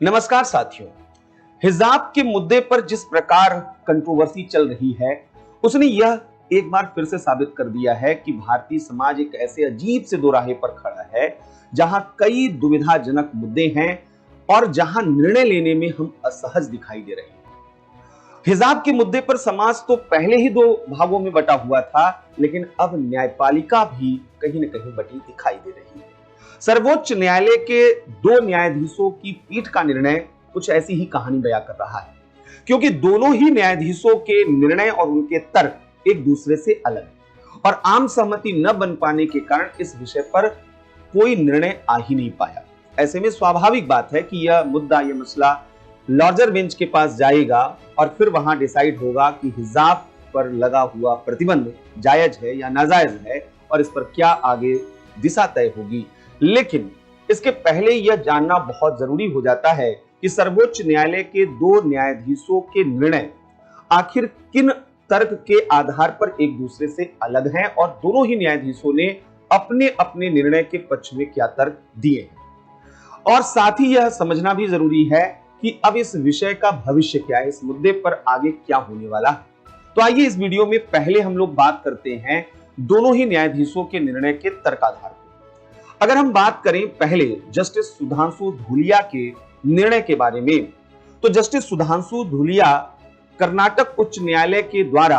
नमस्कार साथियों। हिजाब के मुद्दे पर जिस प्रकार कंट्रोवर्सी चल रही है, उसने यह एक बार फिर से साबित कर दिया है कि भारतीय समाज एक ऐसे अजीब से दोराहे पर खड़ा है जहां कई दुविधाजनक मुद्दे हैं और जहां निर्णय लेने में हम असहज दिखाई दे रहे हैं। हिजाब के मुद्दे पर समाज तो पहले ही दो भागों में बटा हुआ था, लेकिन अब न्यायपालिका भी कहीं न कहीं बटी दिखाई दे रही है। सर्वोच्च न्यायालय के दो न्यायाधीशों की पीठ का निर्णय कुछ ऐसी ही कहानी बयां कर रहा है, क्योंकि दोनों ही न्यायाधीशों के निर्णय और उनके तर्क एक दूसरे से अलग हैं और आम सहमति न बन पाने के कारण इस विषय पर कोई निर्णय आ ही नहीं पाया। ऐसे में स्वाभाविक बात है कि यह मसला लार्जर बेंच के पास जाएगा और फिर वहां डिसाइड होगा कि हिजाब पर लगा हुआ प्रतिबंध जायज है या नाजायज है और इस पर क्या आगे दिशा तय होगी। लेकिन इसके पहले यह जानना बहुत जरूरी हो जाता है कि सर्वोच्च न्यायालय के दो न्यायाधीशों के निर्णय आखिर किन तर्क के आधार पर एक दूसरे से अलग हैं और दोनों ही न्यायाधीशों ने अपने अपने निर्णय के पक्ष में क्या तर्क दिए हैं। और साथ ही यह समझना भी जरूरी है कि अब इस विषय का भविष्य क्या है, इस मुद्दे पर आगे क्या होने वाला है। तो आइए इस वीडियो में पहले हम लोग बात करते हैं दोनों ही न्यायाधीशों के निर्णय के तर्काधार पर। अगर हम बात करें पहले जस्टिस सुधांशु धूलिया के निर्णय के बारे में, तो जस्टिस सुधांशु धूलिया कर्नाटक उच्च न्यायालय के द्वारा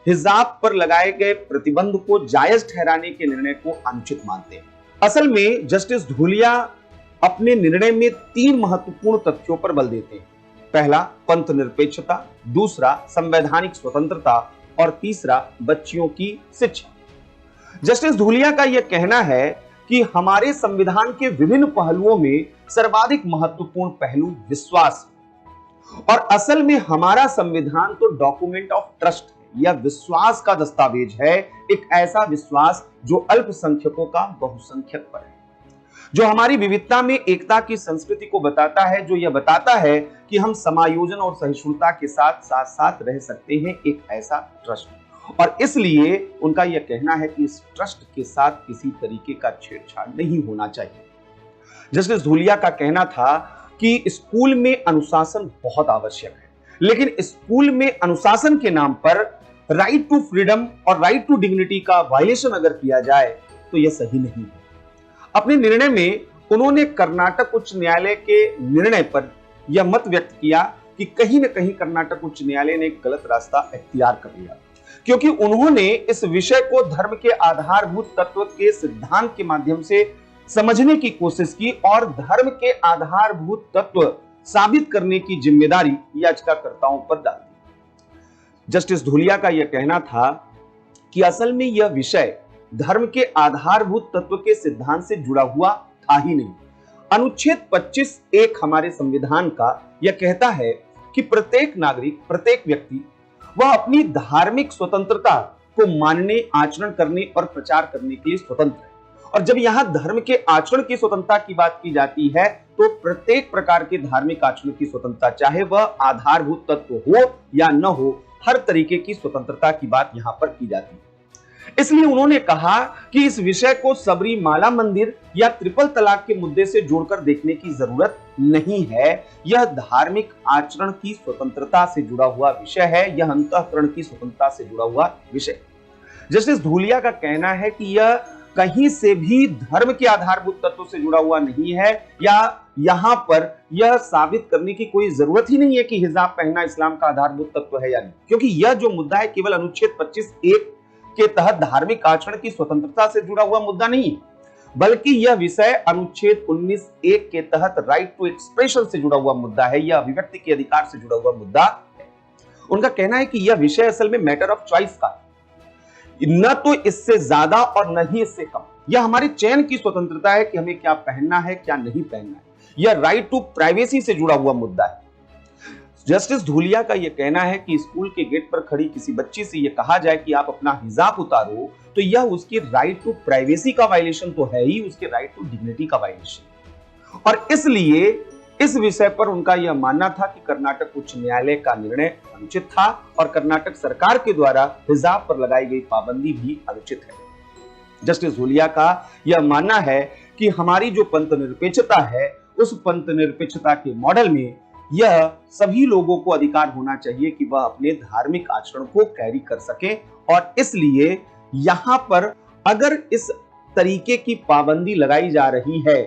हिजाब पर लगाए गए प्रतिबंध को जायज ठहराने के निर्णय को अनुचित मानते हैं। असल में जस्टिस धूलिया अपने निर्णय में तीन महत्वपूर्ण तथ्यों पर बल देते हैं। पहला, पंथ निरपेक्षता, दूसरा, संवैधानिक स्वतंत्रता और तीसरा, बच्चियों की शिक्षा। जस्टिस धूलिया का यह कहना है कि हमारे संविधान के विभिन्न पहलुओं में सर्वाधिक महत्वपूर्ण पहलू विश्वास है और असल में हमारा संविधान तो डॉक्यूमेंट ऑफ ट्रस्ट है, यह विश्वास का दस्तावेज है, एक ऐसा विश्वास जो अल्पसंख्यकों का बहुसंख्यक पर है, जो हमारी विविधता में एकता की संस्कृति को बताता है, जो यह बताता है कि हम समायोजन और सहिष्णुता के साथ साथ साथ रह सकते हैं, एक ऐसा ट्रस्ट। और इसलिए उनका यह कहना है कि इस ट्रस्ट के साथ किसी तरीके का छेड़छाड़ नहीं होना चाहिए। जस्टिस धूलिया का कहना था कि स्कूल में अनुशासन बहुत आवश्यक है, लेकिन स्कूल में अनुशासन के नाम पर राइट टू फ्रीडम और राइट टू डिग्निटी का वायलेशन अगर किया जाए तो यह सही नहीं है। अपने निर्णय में उन्होंने कर्नाटक उच्च न्यायालय के निर्णय पर यह मत व्यक्त किया कि कहीं न कहीं कर्नाटक उच्च न्यायालय ने एक गलत रास्ता इख्तियार कर लिया, क्योंकि उन्होंने इस विषय को धर्म के आधारभूत तत्व के सिद्धांत के माध्यम से समझने की कोशिश की और धर्म के आधारभूत तत्व साबित करने की जिम्मेदारी याचिकाकर्ताओं पर डाल दी। जस्टिस धूलिया का यह कहना था कि असल में यह विषय धर्म के आधारभूत तत्व के सिद्धांत से जुड़ा हुआ था ही नहीं। अनुच्छेद 25(1) हमारे संविधान का यह कहता है कि प्रत्येक नागरिक, प्रत्येक व्यक्ति वह अपनी धार्मिक स्वतंत्रता को मानने, आचरण करने और प्रचार करने के लिए स्वतंत्र है। और जब यहां धर्म के आचरण की स्वतंत्रता की बात की जाती है तो प्रत्येक प्रकार के धार्मिक आचरण की स्वतंत्रता, चाहे वह आधारभूत तत्व हो या न हो, हर तरीके की स्वतंत्रता की बात यहां पर की जाती है। इसलिए उन्होंने कहा कि इस विषय को सबरीमाला मंदिर या ट्रिपल तलाक के मुद्दे से जोड़कर देखने की जरूरत नहीं है। यह धार्मिक आचरण की स्वतंत्रता से जुड़ा हुआ विषय है, यह अंतःकरण की स्वतंत्रता से जुड़ा हुआ विषय। जस्टिस धूलिया का कहना है कि यह कहीं से भी धर्म के आधारभूत तत्व से जुड़ा हुआ नहीं है, या यहां पर यह साबित करने की कोई जरूरत ही नहीं है कि हिजाब पहनना इस्लाम का आधारभूत तत्व है या नहीं, क्योंकि यह जो मुद्दा है केवल अनुच्छेद 25(1) के तहत धार्मिक आचरण की स्वतंत्रता से जुड़ा हुआ मुद्दा नहीं, बल्कि यह विषय अनुच्छेद 19(1) के तहत राइट टू एक्सप्रेशन से जुड़ा हुआ मुद्दा है, यह अभिव्यक्ति के अधिकार से जुड़ा हुआ मुद्दा है। उनका कहना है कि यह विषय असल में मैटर ऑफ चॉइस का, न तो इससे ज्यादा और न ही इससे कम। यह हमारे चयन की स्वतंत्रता है कि हमें क्या पहनना है, क्या नहीं पहनना है। यह राइट टू प्राइवेसी से जुड़ा हुआ मुद्दा है। जस्टिस धूलिया का यह कहना है कि स्कूल के गेट पर खड़ी किसी बच्ची से यह कहा जाए कि आप अपना हिजाब उतारो, तो यह उसकी राइट टू प्राइवेसी का वायलेशन तो है ही, उसके राइट टू डिग्निटी का वायलेशन। और इसलिए इस विषय पर उनका यह मानना था कि कर्नाटक उच्च न्यायालय का निर्णय अनुचित था और कर्नाटक सरकार के द्वारा हिजाब पर लगाई गई पाबंदी भी अनुचित है। जस्टिस धूलिया का यह मानना है कि हमारी जो पंथ निरपेक्षता है उस पंथ निरपेक्षता के मॉडल में यह सभी लोगों को अधिकार होना चाहिए कि वह अपने धार्मिक आचरण को कैरी कर सके। और इसलिए यहां पर अगर इस तरीके की पाबंदी लगाई जा रही है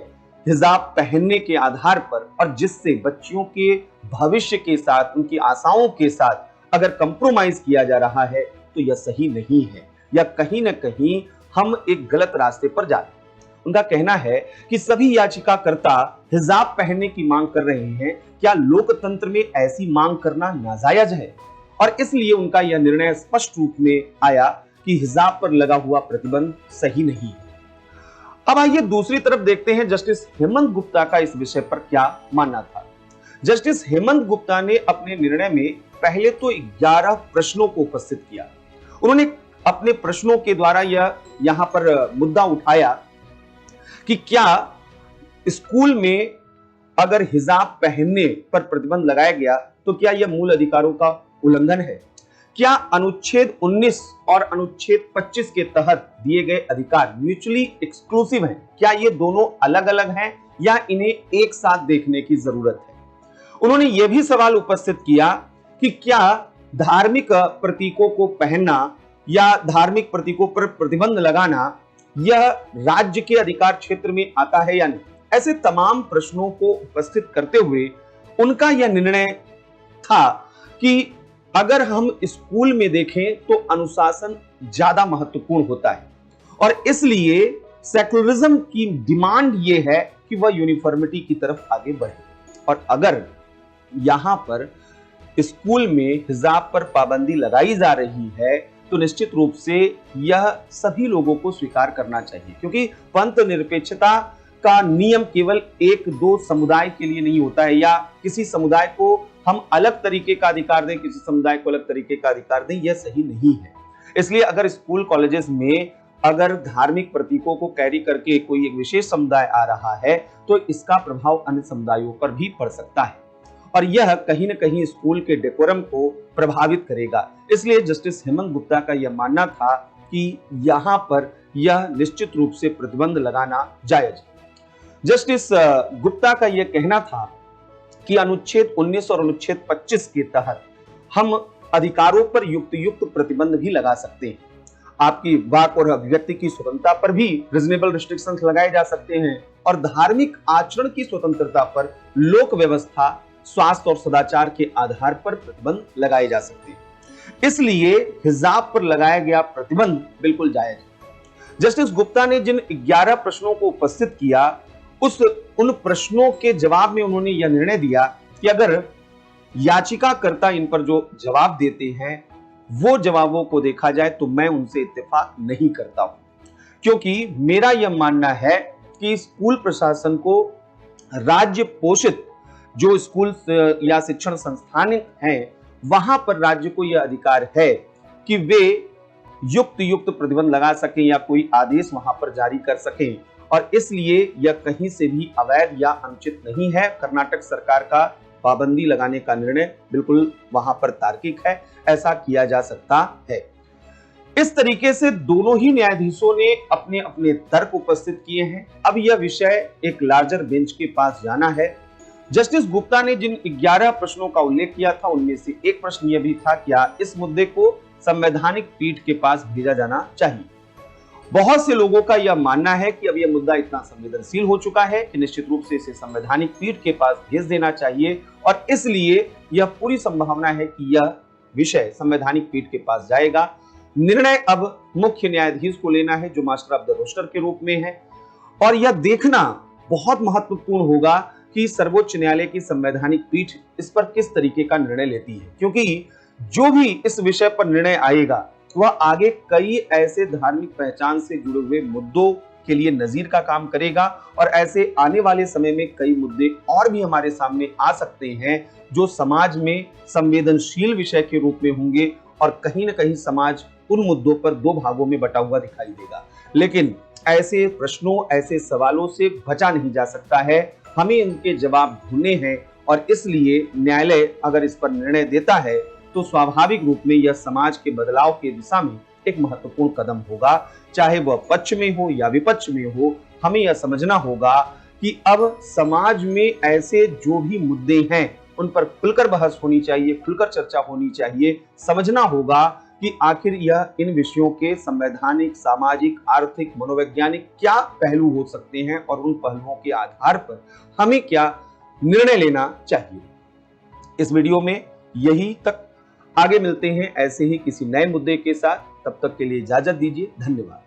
हिजाब पहनने के आधार पर, और जिससे बच्चियों के भविष्य के साथ, उनकी आशाओं के साथ अगर कंप्रोमाइज किया जा रहा है, तो यह सही नहीं है, या कहीं ना कहीं हम एक गलत रास्ते पर जा रहे हैं। उनका कहना है कि सभी याचिकाकर्ता हिजाब पहनने की मांग कर रहे हैं, क्या लोकतंत्र में ऐसी मांग करना नाजायज है? और इसलिए उनका यह निर्णय स्पष्ट रूप में आया कि हिजाब पर लगा हुआ प्रतिबंध सही नहीं है। अब आइए दूसरी तरफ देखते हैं जस्टिस हेमंत गुप्ता का इस विषय पर क्या मानना था। जस्टिस हेमंत गुप्ता ने अपने निर्णय में पहले तो 11 प्रश्नों को उपस्थित किया। उन्होंने अपने प्रश्नों के द्वारा यह यहां पर मुद्दा उठाया कि क्या स्कूल में अगर हिजाब पहनने पर प्रतिबंध लगाया गया तो क्या यह मूल अधिकारों का उल्लंघन है? क्या अनुच्छेद 19 और अनुच्छेद 25 के तहत दिए गए अधिकार म्यूचुअली एक्सक्लूसिव हैं? क्या ये दोनों अलग अलग हैं या इन्हें एक साथ देखने की जरूरत है? उन्होंने यह भी सवाल उपस्थित किया कि क्या धार्मिक प्रतीकों को पहनना या धार्मिक प्रतीकों पर प्रतिबंध लगाना यह राज्य के अधिकार क्षेत्र में आता है या नहीं। ऐसे तमाम प्रश्नों को उपस्थित करते हुए उनका यह निर्णय था कि अगर हम स्कूल में देखें तो अनुशासन ज्यादा महत्वपूर्ण होता है, और इसलिए सेकुलरिज्म की डिमांड यह है कि वह यूनिफॉर्मिटी की तरफ आगे बढ़े। और अगर यहां पर स्कूल में हिजाब पर पाबंदी लगाई जा रही है तो निश्चित रूप से यह सभी लोगों को स्वीकार करना चाहिए, क्योंकि पंथ निरपेक्षता का नियम केवल एक दो समुदाय के लिए नहीं होता है, या किसी समुदाय को हम अलग तरीके का अधिकार दें, किसी समुदाय को अलग तरीके का अधिकार दें, यह सही नहीं है। इसलिए अगर स्कूल कॉलेजेस में अगर धार्मिक प्रतीकों को कैरी करके कोई एक विशेष समुदाय आ रहा है तो इसका प्रभाव अन्य समुदायों पर भी पड़ सकता है, और यह कहीं न कहीं स्कूल के डेकोरम को प्रभावित करेगा। इसलिए जस्टिस हेमंत गुप्ता का यह मानना था कि यहां पर यह निश्चित रूप से प्रतिबंध लगाना जायज है। जस्टिस गुप्ता का यह कहना था कि अनुच्छेद 19 और अनुच्छेद 25 के तहत हम अधिकारों पर युक्त प्रतिबंध भी लगा सकते हैं। आपकी वाक और अभिव्यक्ति की स्वतंत्रता पर भी रीजनेबल रिस्ट्रिक्शंस लगाए जा सकते हैं, और धार्मिक आचरण की स्वतंत्रता पर लोक व्यवस्था, स्वास्थ्य और सदाचार के आधार पर प्रतिबंध लगाए जा सकते हैं। इसलिए हिजाब पर लगाया गया प्रतिबंध बिल्कुल जायज है। जस्टिस गुप्ता ने जिन 11 प्रश्नों को उपस्थित किया उन प्रश्नों के जवाब में उन्होंने यह निर्णय दिया कि अगर याचिकाकर्ता इन पर जो जवाब देते हैं वो जवाबों को देखा जाए तो मैं उनसे इत्तेफाक नहीं करता हूं, क्योंकि मेरा यह मानना है कि स्कूल प्रशासन को राज्य पोषित जो स्कूल या शिक्षण संस्थान हैं वहां पर राज्य को यह अधिकार है कि वे युक्त प्रतिबंध लगा सकें या कोई आदेश वहां पर जारी कर सकें, और इसलिए यह कहीं से भी अवैध या अनुचित नहीं है। कर्नाटक सरकार का पाबंदी लगाने का निर्णय बिल्कुल वहां पर तार्किक है, ऐसा किया जा सकता है। इस तरीके से दोनों ही न्यायाधीशों ने अपने अपने तर्क उपस्थित किए हैं। अब यह विषय एक लार्जर बेंच के पास जाना है। जस्टिस गुप्ता ने जिन 11 प्रश्नों का उल्लेख किया था उनमें से एक प्रश्न यह भी था, क्या इस मुद्दे को संवैधानिक पीठ के पास भेजा जाना चाहिए। बहुत से लोगों का यह मानना है कि अब यह मुद्दा इतना संवेदनशील हो चुका है कि निश्चित रूप से इसे संवैधानिक पीठ के पास भेज देना चाहिए, और इसलिए यह पूरी संभावना है कि यह विषय संवैधानिक पीठ के पास जाएगा। निर्णय अब मुख्य न्यायाधीश को लेना है जो मास्टर ऑफ द रोस्टर के रूप में है, और यह देखना बहुत महत्वपूर्ण होगा कि सर्वोच्च न्यायालय की संवैधानिक पीठ इस पर किस तरीके का निर्णय लेती है, क्योंकि जो भी इस विषय पर निर्णय आएगा वह आगे कई ऐसे धार्मिक पहचान से जुड़े हुए मुद्दों के लिए नजीर का काम करेगा, और ऐसे आने वाले समय में कई मुद्दे और भी हमारे सामने आ सकते हैं जो समाज में संवेदनशील विषय के रूप में होंगे, और कहीं ना कहीं समाज उन मुद्दों पर दो भागों में बटा हुआ दिखाई देगा। लेकिन ऐसे प्रश्नों, ऐसे सवालों से बचा नहीं जा सकता है, हमें इनके जवाब ढूंढने हैं, और इसलिए न्यायालय अगर इस पर निर्णय देता है तो स्वाभाविक रूप में यह समाज के बदलाव के दिशा में एक महत्वपूर्ण कदम होगा, चाहे वह पक्ष में हो या विपक्ष में हो। हमें यह समझना होगा कि अब समाज में ऐसे जो भी मुद्दे हैं उन पर खुलकर बहस होनी चाहिए, खुलकर चर्चा होनी चाहिए। समझना होगा कि आखिर यह इन विषयों के संवैधानिक, सामाजिक, आर्थिक, मनोवैज्ञानिक क्या पहलू हो सकते हैं और उन पहलुओं के आधार पर हमें क्या निर्णय लेना चाहिए। इस वीडियो में यही तक, आगे मिलते हैं ऐसे ही किसी नए मुद्दे के साथ। तब तक के लिए इजाजत दीजिए। धन्यवाद।